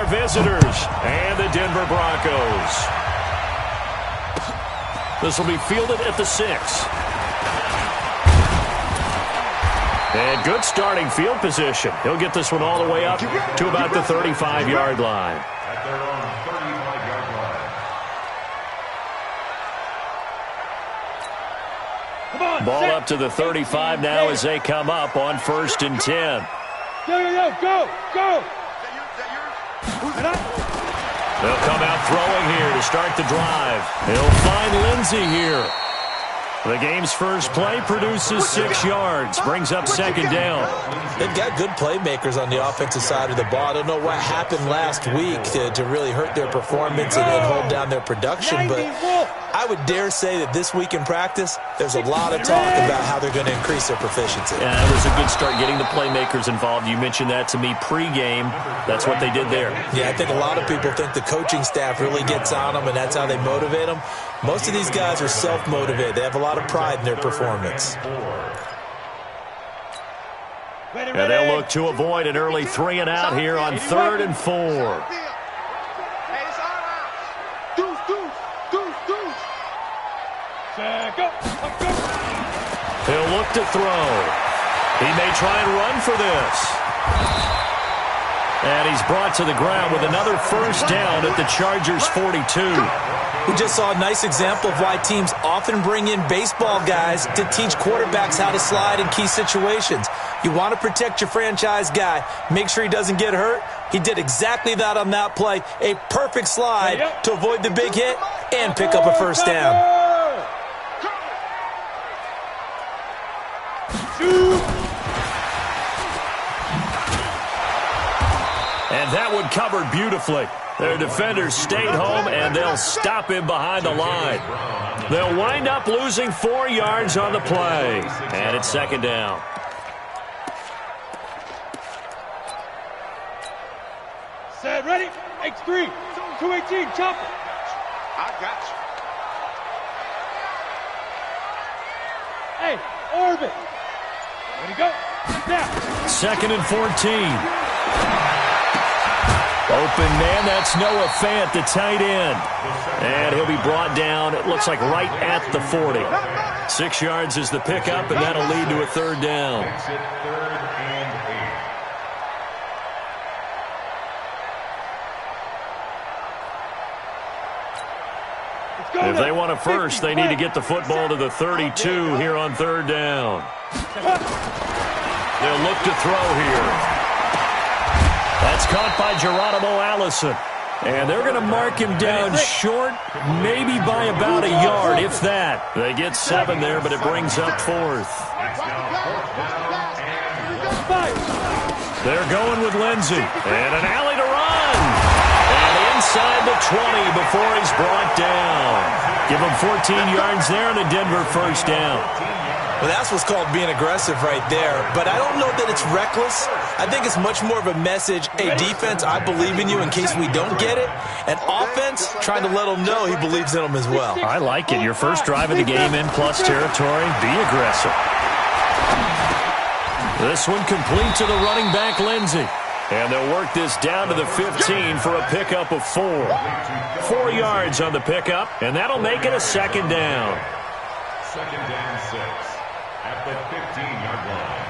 visitors and the Denver Broncos. This will be fielded at the 6. And good starting field position. He'll get this one all the way up to about the 35-yard line. Ball up to the 35 now as they come up on 1st and 10. Go! They'll come out throwing here to start the drive. He'll find Lindsey here. The game's first play produces 6 yards, brings up 2nd down. They've got good playmakers on the offensive side of the ball. I don't know what happened last week to really hurt their performance and hold down their production, but I would dare say that this week in practice, there's a lot of talk about how they're going to increase their proficiency. Yeah, that was a good start getting the playmakers involved. You mentioned that to me pregame. That's what they did there. Yeah, I think a lot of people think the coaching staff really gets on them, and that's how they motivate them. Most of these guys are self-motivated. They have a lot of pride in their performance. And they'll look to avoid an early 3 and out here on 3rd and 4. He'll look to throw. He may try and run for this. And he's brought to the ground with another 1st down at the Chargers' 42. We just saw a nice example of why teams often bring in baseball guys to teach quarterbacks how to slide in key situations. You want to protect your franchise guy. Make sure he doesn't get hurt. He did exactly that on that play. A perfect slide to avoid the big hit and pick up a 1st down. And that one covered beautifully. Their defenders stayed home, and they'll stop him behind the line. They'll wind up losing 4 yards on the play. And it's 2nd down. Set, ready? X3, 218, chopper. I got you. Hey, orbit. Ready, go. Now. 2nd and 14. Open man, that's Noah Fant, the tight end. And he'll be brought down, it looks like right at the 40. 6 yards is the pickup, and that'll lead to a 3rd down. If they want a first, they need to get the football to the 32 here on 3rd down. They'll look to throw here. That's caught by Geronimo Allison. And they're going to mark him down short, maybe by about a yard, if that. They get 7 there, but it brings up 4th. They're going with Lindsey. And an alley to run. And inside the 20 before he's brought down. Give him 14 yards there and a Denver 1st down. Well, that's what's called being aggressive right there. But I don't know that it's reckless. I think it's much more of a message, hey, defense, I believe in you in case we don't get it. And offense, trying to let them know he believes in them as well. I like it. Your first drive of the game in plus territory, be aggressive. This one complete to the running back, Lindsey. And they'll work this down to the 15 for a pickup of 4. 4 yards on the pickup, and that'll make it a 2nd down. 2nd down 6 at the 15-yard line.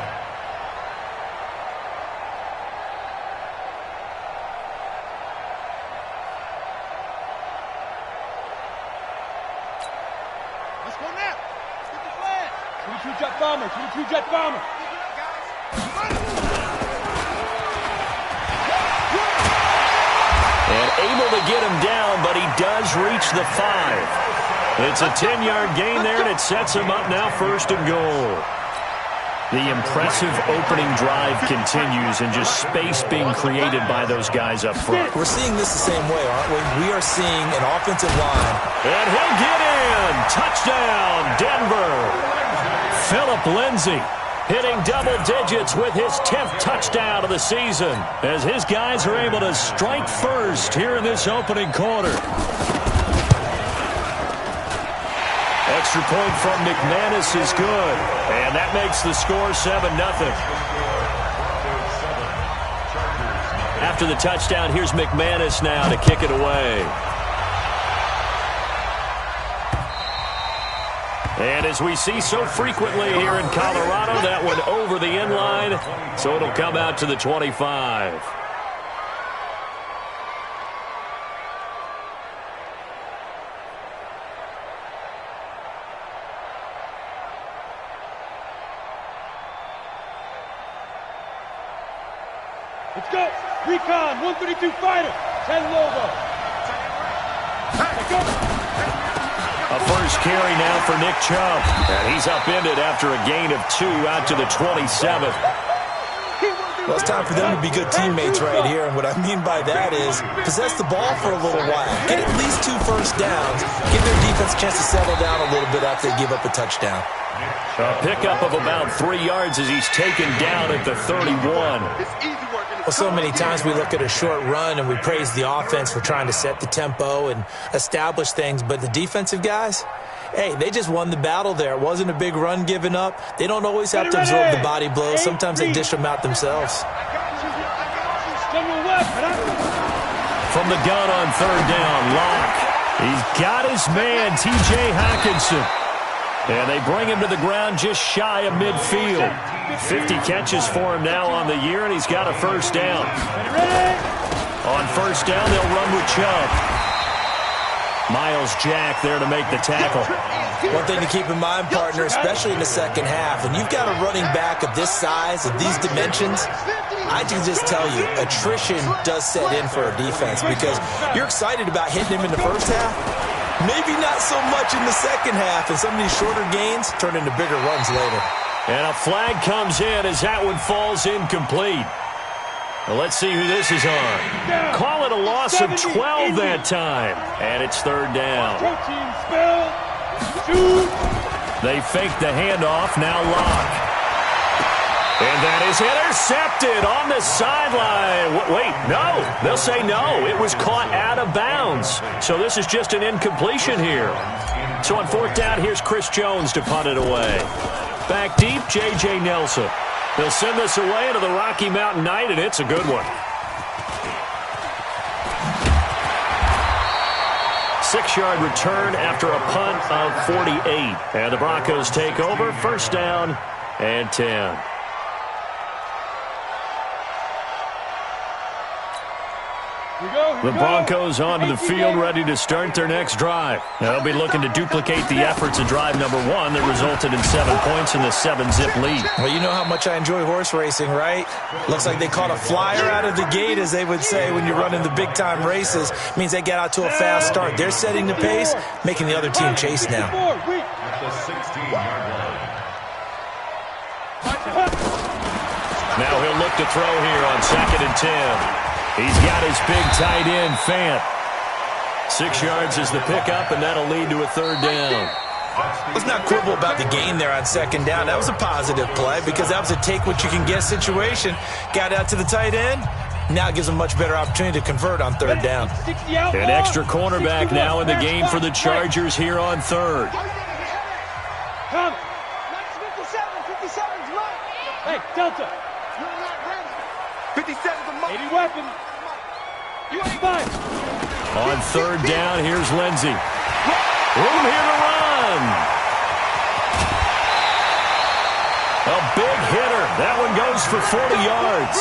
Let's go now. Let's get the flag. 22 jet bomber. 22 jet bomber. And able to get him down, but he does reach the 5. It's a 10-yard gain there, and it sets him up now 1st and goal. The impressive opening drive continues, and just space being created by those guys up front. We're seeing this the same way, aren't we? We are seeing an offensive line. And he'll get in. Touchdown, Denver. Philip Lindsey hitting double digits with his 10th touchdown of the season as his guys are able to strike first here in this opening quarter. Extra point from McManus is good, and that makes the score 7-0. after the touchdown. Here's McManus now to kick it away. And as we see so frequently here in Colorado, that one over the end line, so it'll come out to the 25. Let's go. Recon, 132 fighter. 10 logo. Let's go. A first carry now for Nick Chubb. And he's upended after a gain of 2 out to the 27. Well, it's time for them to be good teammates right here. And what I mean by that is possess the ball for a little while. Get at least 2 first downs. Give their defense a chance to settle down a little bit after they give up a touchdown. A pickup of about 3 yards as he's taken down at the 31. Well, so many times we look at a short run and we praise the offense for trying to set the tempo and establish things. But the defensive guys, hey, they just won the battle there. It wasn't a big run given up. They don't always have to absorb the body blows. Sometimes they dish them out themselves. From the gun on third down, Locke. He's got his man, T.J. Hockenson. And they bring him to the ground just shy of midfield. 50 catches for him now on the year, and he's got a first down. On first down, they'll run with Chubb. Miles Jack there to make the tackle. One thing to keep in mind, partner, especially in the second half, when you've got a running back of this size, of these dimensions, I can just tell you, attrition does set in for a defense because you're excited about hitting him in the first half. Maybe not so much in the second half, and some of these shorter gains turn into bigger runs later. And a flag comes in as that one falls incomplete. Well, let's see who this is on. Call it a loss of 12 that time. And it's third down. They fake the handoff, now Locke. And that is intercepted on the sideline. Wait, no. They'll say no. It was caught out of bounds. So this is just an incompletion here. So on fourth down, here's Chris Jones to punt it away. Back deep, J.J. Nelson. They'll send this away into the Rocky Mountain night, and it's a good one. 6-yard return after a punt of 48. And the Broncos take over, first down and 10. The Broncos onto the field, ready to start their next drive. They'll be looking to duplicate the efforts of drive number 1 that resulted in 7 points in the 7-zip lead. Well, you know how much I enjoy horse racing, right? Looks like they caught a flyer out of the gate, as they would say when you're running the big-time races. Means they get out to a fast start. They're setting the pace, making the other team chase now. At the 16-yard line. Now he'll look to throw here on 2nd and 10. He's got his big tight end, Fant. 6 yards is the pickup, and that'll lead to a third down. Let's not quibble about the gain there on 2nd down. That was a positive play because that was a take-what-you-can-get situation. Got out to the tight end. Now gives them a much better opportunity to convert on 3rd down. An extra cornerback now in the game for the Chargers here on 3rd. Come. 57's right. Hey, Delta. 57's a mark. 80 weapon. You ain't fine. On 3rd down, here's Lindsey. Room here to run. A big hitter. That one goes for 40 yards.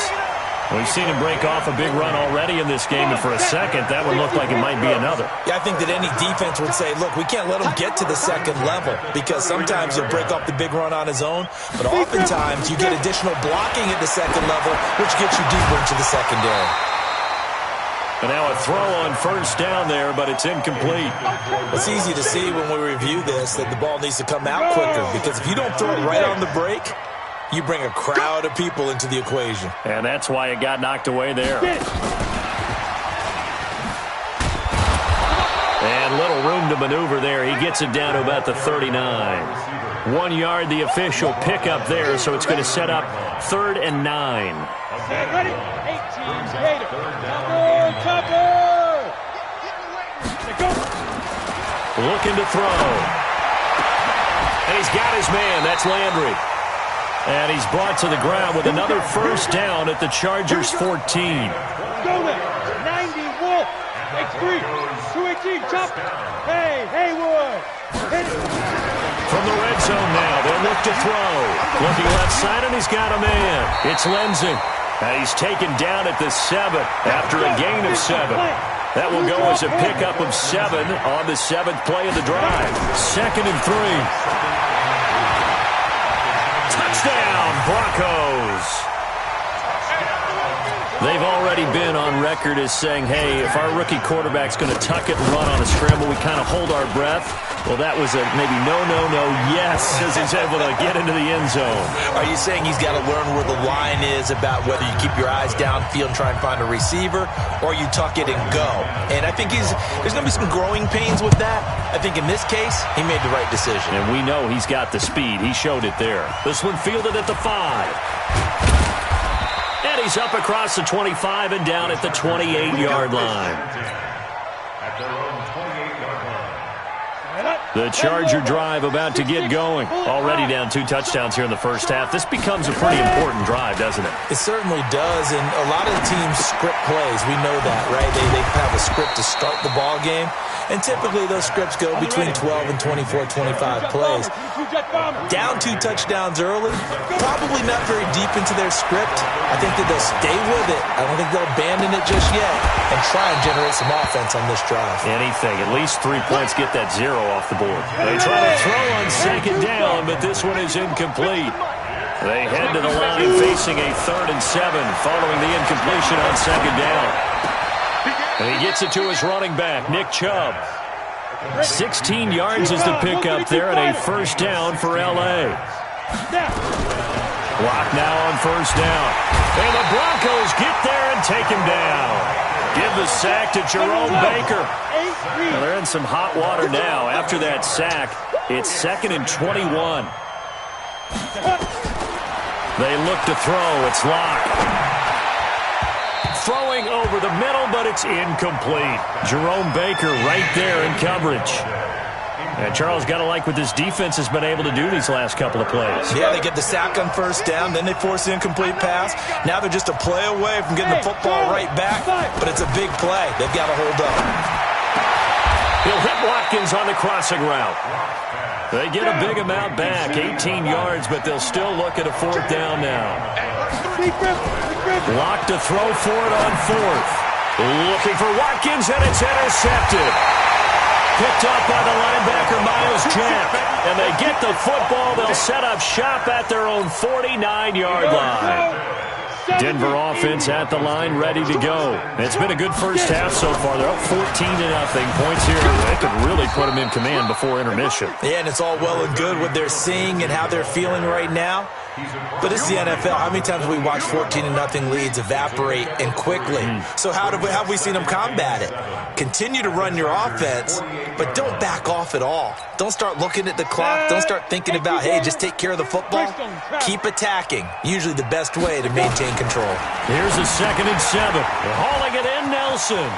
We've seen him break off a big run already in this game, and for a second, that one looked like it might be another. Yeah, I think that any defense would say, look, we can't let him get to the second level because sometimes he'll break off the big run on his own, but oftentimes you get additional blocking at the second level, which gets you deeper into the secondary. And now a throw on 1st down there, but it's incomplete. It's easy to see when we review this that the ball needs to come out quicker because if you don't throw it right on the break, you bring a crowd of people into the equation. And that's why it got knocked away there. And little room to maneuver there. He gets it down to about the 39. 1 yard, the official pickup there, so it's going to set up 3rd and 9. Ready? 18 Gator. Looking to throw. And he's got his man. That's Landry. And he's brought to the ground with another first down at the Chargers' 14. X3, 218, chop. Hey, Haywood. Hit it. From the red zone now, they'll look to throw. Looking left side, and he's got a man. It's Lindsay. He's taken down at the 7 after a gain of 7. That will go as a pickup of 7 on the 7th play of the drive. 2nd and 3. Touchdown, Broncos. They've already been on record as saying, hey, if our rookie quarterback's going to tuck it and run on a scramble, we kind of hold our breath. Well, that was a maybe no, yes, as he's able to get into the end zone. Are you saying he's got to learn where the line is about whether you keep your eyes downfield and try and find a receiver, or you tuck it and go? And I think there's going to be some growing pains with that. I think in this case, he made the right decision. And we know he's got the speed. He showed it there. This one fielded at the 5. And he's up across the 25 and down at the 28-yard line. The Charger drive about to get going. Already down 2 touchdowns here in the first half. This becomes a pretty important drive, doesn't it? It certainly does, and a lot of teams script plays. We know that, right? They have a script to start the ball game, and typically those scripts go between 12 and 24, 25 plays. Down 2 touchdowns early, probably not very deep into their script. I think that they'll stay with it. I don't think they'll abandon it just yet and try and generate some offense on this drive. Anything. At least 3 points, get that 0 off the board. They try to throw on 2nd down, but this one is incomplete. They head to the line facing a 3rd and 7 following the incompletion on 2nd down. And he gets it to his running back, Nick Chubb. 16 yards is the pickup there and a 1st down for L.A. Block now on 1st down. And the Broncos get there and take him down. Give the sack to Jerome Baker. Well, they're in some hot water now. After that sack, it's 2nd and 21. They look to throw. It's locked. Throwing over the middle, but it's incomplete. Jerome Baker right there in coverage. And Charles, got to like what this defense has been able to do these last couple of plays. Yeah, they get the sack on 1st down, then they force the incomplete pass. Now they're just a play away from getting the football right back, but it's a big play. They've got to hold up. He'll hit Watkins on the crossing route. They get a big amount back, 18 yards, but they'll still look at a 4th down now. Lock to throw for it on 4th. Looking for Watkins, and it's intercepted. Picked up by the linebacker, Miles Jack. And they get the football. They'll set up shop at their own 49-yard line. Denver offense at the line, ready to go. It's been a good first half so far. They're up 14-0. Points here. They could really put them in command before intermission. Yeah, and it's all well and good what they're seeing and how they're feeling right now. But it's the NFL. How many times have we watched 14-0 leads evaporate and quickly? So how have we seen them combat it? Continue to run your offense, but don't back off at all. Don't start looking at the clock. Don't start thinking about, hey, just take care of the football. Keep attacking. Usually the best way to maintain control. Here's a 2nd and 7. They're hauling it in, Nelson.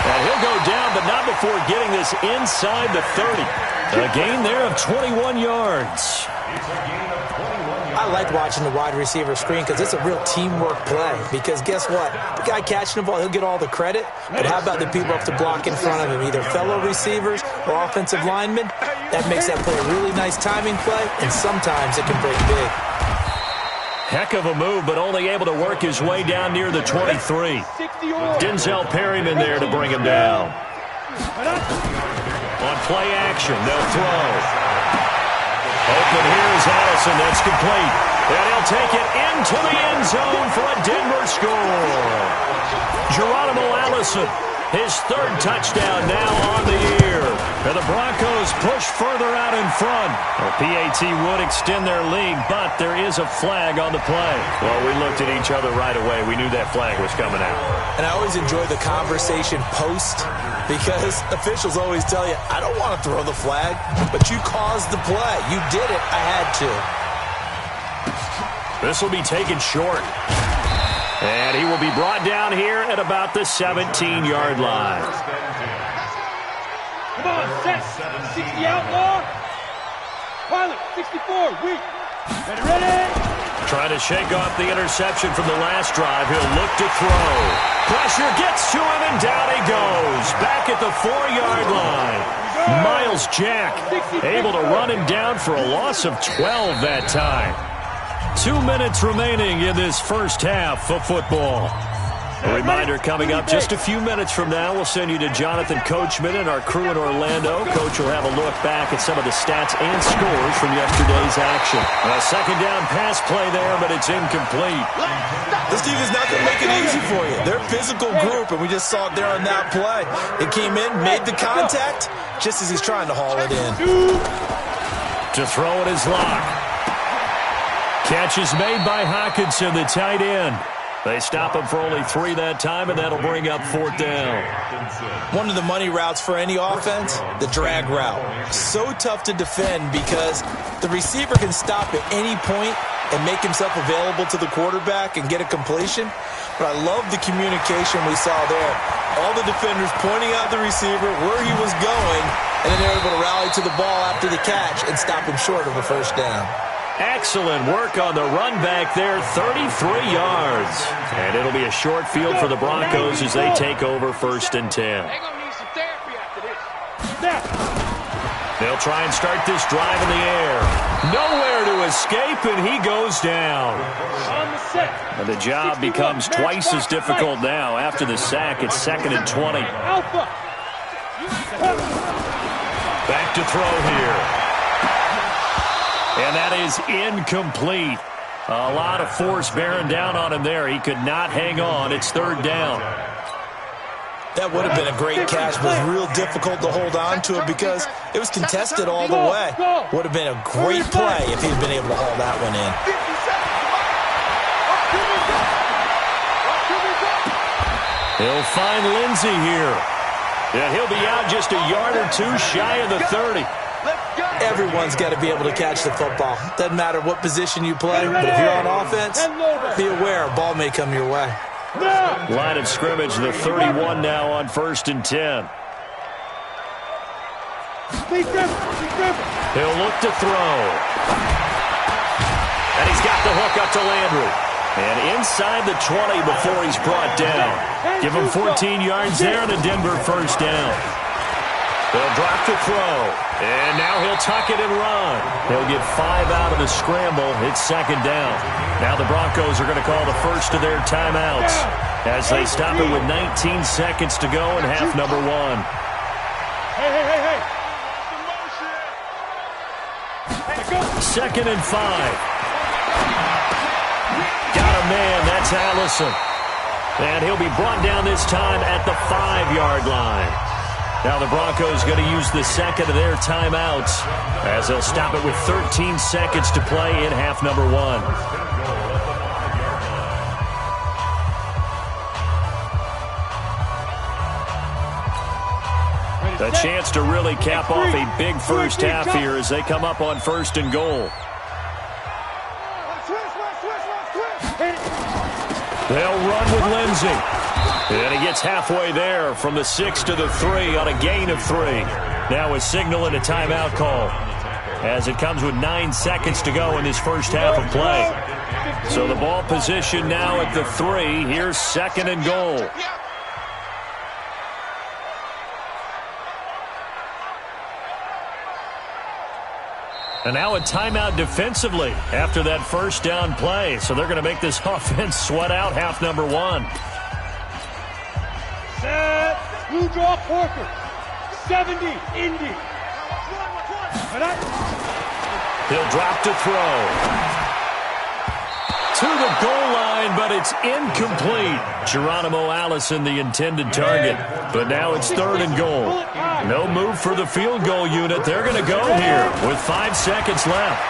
And he'll go down, but not before getting this inside the 30. A gain there of 21 yards. I like watching the wide receiver screen because it's a real teamwork play. Because guess what? The guy catching the ball, he'll get all the credit. But how about the people up to block in front of him, either fellow receivers or offensive linemen? That makes that play a really nice timing play, and sometimes it can break big. Heck of a move, but only able to work his way down near the 23. Denzel Perryman there to bring him down. On play action, they'll throw. Open here is Allison. That's complete. And he'll take it into the end zone for a Denver score. Geronimo Allison, his 3rd touchdown now on the year. And the Broncos push further out in front. Well, PAT would extend their lead, but there is a flag on the play. Well, we looked at each other right away. We knew that flag was coming out. And I always enjoy the conversation post because officials always tell you, I don't want to throw the flag, but you caused the play. You did it. I had to. This will be taken short. And he will be brought down here at about the 17-yard line. Come on, set. 60 outlaw. Pilot, 64, weak. Ready? Trying to shake off the interception from the last drive. He'll look to throw. Pressure gets to him, and down he goes. Back at the 4-yard line. Miles Jack able to run him down for a loss of 12 that time. 2 minutes remaining in this first half of football. A reminder coming up just a few minutes from now. We'll send you to Jonathan Coachman and our crew in Orlando. Coach will have a look back at some of the stats and scores from yesterday's action. A second down pass play there, but it's incomplete. This team is not going to make it easy for you. They're a physical group, and we just saw it there on that play. It came in, made the contact, just as he's trying to haul it in. To throw it is Locke. Catch is made by Hockenson, the tight end. They stop him for only 3 that time, and that'll bring up 4th down. One of the money routes for any offense, the drag route. So tough to defend because the receiver can stop at any point and make himself available to the quarterback and get a completion. But I love the communication we saw there. All the defenders pointing out the receiver, where he was going, and then they're able to rally to the ball after the catch and stop him short of a first down. Excellent work on the run back there, 33 yards. And it'll be a short field for the Broncos as they take over 1st and 10. They're going to need some therapy after this. They'll try and start this drive in the air. Nowhere to escape, and he goes down. And the job becomes twice as difficult now. After the sack, it's 2nd and 20. Back to throw here. And that is incomplete. A lot of force bearing down on him there. He could not hang on. It's 3rd down. That would have been a great catch, but it was real difficult to hold on to it because it was contested all the way. Would have been a great play if he'd been able to haul that one in. He'll find Lindsey here. And he'll be out just a yard or 2 shy of the 30. Everyone's got to be able to catch the football. Doesn't matter what position you play, but if you're on offense, be aware a ball may come your way. Line of scrimmage, the 31 now on 1st and 10. He'll look to throw. And he's got the hook up to Landry. And inside the 20 before he's brought down. Give him 14 yards there and a Denver first down. They'll drop to throw. And now he'll tuck it and run. He'll get 5 out of the scramble. It's 2nd down. Now the Broncos are going to call the first of their timeouts as they stop it with 19 seconds to go in half number 1. Hey. 2nd and 5. Got a man. That's Allison. And he'll be brought down this time at the 5-yard line. Now the Broncos going to use the second of their timeouts as they'll stop it with 13 seconds to play in half number 1. A chance to really cap off a big first half here as they come up on 1st and goal. They'll run with Lindsey. And he gets halfway there from the 6 to the 3 on a gain of 3. Now a signal and a timeout call as it comes with 9 seconds to go in this first half of play. So the ball position now at the 3. Here's 2nd and goal. And now a timeout defensively after that first down play. So they're going to make this offense sweat out half number 1. Set. Blue draw Porker. 70. Indy. He'll drop to throw. To the goal line, but it's incomplete. Geronimo Allison, the intended target. But now it's 3rd and goal. No move for the field goal unit. They're going to go here with 5 seconds left.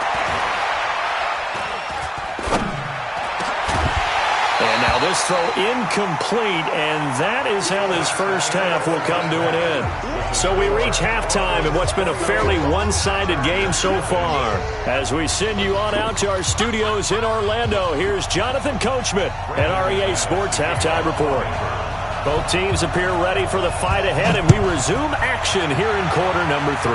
And now this throw incomplete, and that is how this first half will come to an end. So we reach halftime in what's been a fairly one-sided game so far. As we send you on out to our studios in Orlando, here's Jonathan Coachman at REA Sports Halftime Report. Both teams appear ready for the fight ahead, and we resume action here in quarter number 3.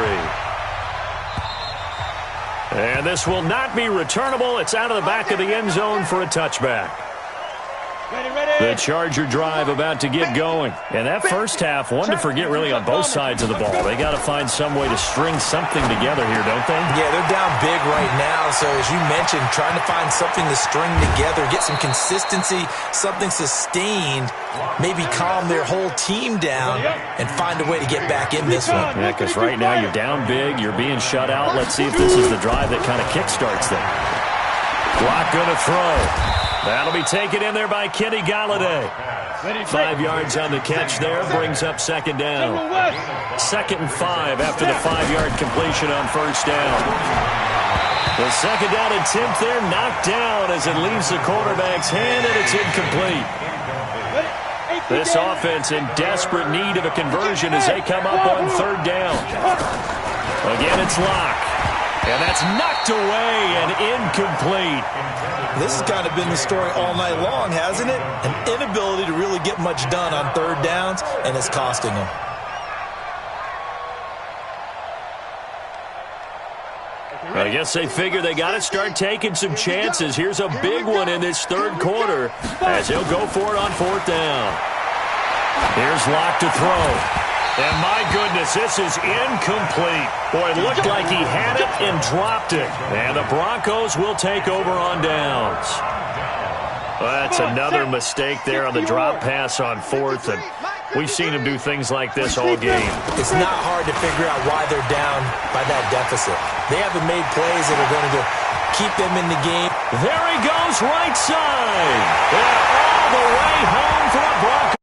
And this will not be returnable. It's out of the back of the end zone for a touchback. The Charger drive about to get going. And that first half, one to forget really on both sides of the ball. They got to find some way to string something together here, don't they? Yeah, they're down big right now. So as you mentioned, trying to find something to string together, get some consistency, something sustained, maybe calm their whole team down and find a way to get back in this one. Yeah, because right now you're down big, you're being shut out. Let's see if this is the drive that kind of kickstarts them. Block going to throw. That'll be taken in there by Kenny Galladay. 5 yards on the catch there, brings up second down. 2nd and 5 after the 5-yard completion on first down. The second down attempt there knocked down as it leaves the quarterback's hand, and it's incomplete. This offense in desperate need of a conversion as they come up on 3rd down. Again, it's Locke. And that's knocked away and incomplete. This has kind of been the story all night long, hasn't it? An inability to really get much done on 3rd downs, and it's costing them. I guess they figure they got to start taking some chances. Here's a big one in this 3rd quarter as he'll go for it on 4th down. Here's Locke to throw. And my goodness, this is incomplete. Boy, it looked like he had it and dropped it. And the Broncos will take over on downs. Well, that's another mistake there on the drop pass on 4th. And we've seen him do things like this all game. It's not hard to figure out why they're down by that deficit. They haven't made plays that are going to keep them in the game. There he goes, right side. And all the way home for the Broncos.